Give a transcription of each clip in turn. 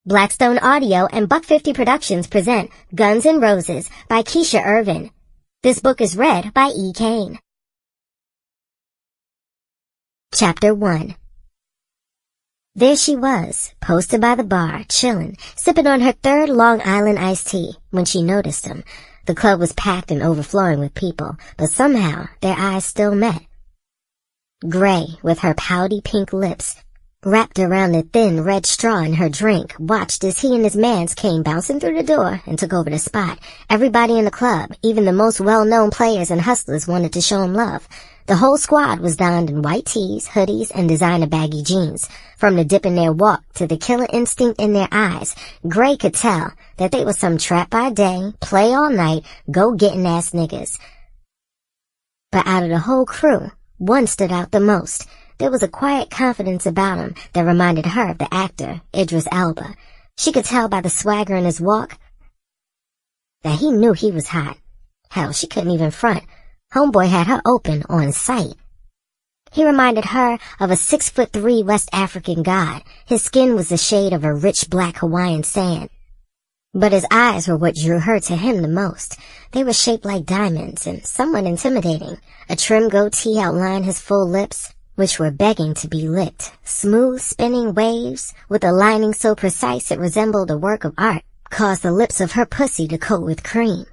Blackstone Audio and Buck50 Productions present Gunz and Roses by Keisha Ervin. This book is read by IiKane. Chapter 1. There she was, posted by the bar, chillin', sipping on her third Long Island iced tea, when she noticed him. The club was packed and overflowing with people, but somehow their eyes still met. Gray, with her pouty pink lips, wrapped around the thin red straw in her drink, watched as he and his mans came bouncing through the door and took over the spot. Everybody in the club, even the most well-known players and hustlers, wanted to show him love. The whole squad was donned in white tees, hoodies, and designer baggy jeans. From the dip in their walk to the killer instinct in their eyes, Gray could tell that they were some trap by day, play all night, go-getting ass niggas. But out of the whole crew, one stood out the most. There was a quiet confidence about him that reminded her of the actor, Idris Elba. She could tell by the swagger in his walk that he knew he was hot. Hell, she couldn't even front. Homeboy had her open on sight. He reminded her of a 6'3" West African god. His skin was the shade of a rich black Hawaiian sand. But his eyes were what drew her to him the most. They were shaped like diamonds and somewhat intimidating. A trim goatee outlined his full lips, which were begging to be licked. Smooth spinning waves, with a lining so precise it resembled a work of art, caused the lips of her pussy to coat with cream.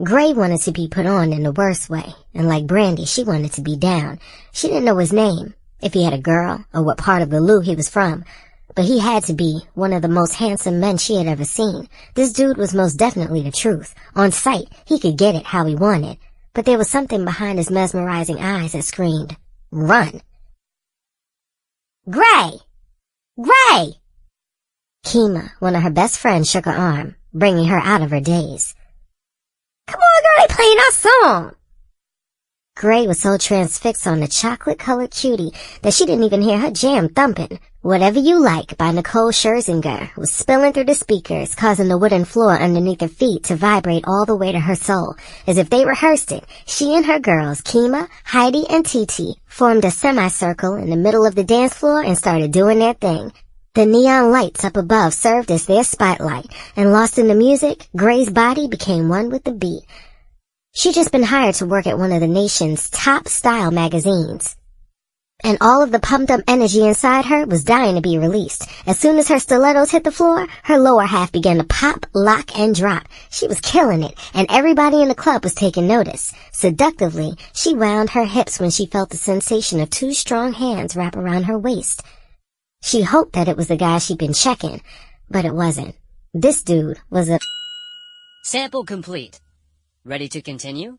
Gray wanted to be put on in the worst way, and like Brandy, she wanted to be down. She didn't know his name, if he had a girl, or what part of the Lou he was from, but he had to be one of the most handsome men she had ever seen. This dude was most definitely the truth. On sight, he could get it how he wanted, but there was something behind his mesmerizing eyes that screamed, "Run!" Gray! Gray! Kima, one of her best friends, shook her arm, bringing her out of her daze. "Come on, girl, they playing our song!" Gray was so transfixed on the chocolate-colored cutie that she didn't even hear her jam thumping. Whatever You Like by Nicole Scherzinger was spilling through the speakers, causing the wooden floor underneath her feet to vibrate all the way to her soul. As if they rehearsed it, she and her girls, Kima, Heidi, and Titi, formed a semicircle in the middle of the dance floor and started doing their thing. The neon lights up above served as their spotlight, and lost in the music, Gray's body became one with the beat. She'd just been hired to work at one of the nation's top style magazines, and all of the pumped-up energy inside her was dying to be released. As soon as her stilettos hit the floor, her lower half began to pop, lock, and drop. She was killing it, and everybody in the club was taking notice. Seductively, she wound her hips when she felt the sensation of two strong hands wrap around her waist. She hoped that it was the guy she'd been checking, but it wasn't. This dude was a... Sample complete. Ready to continue?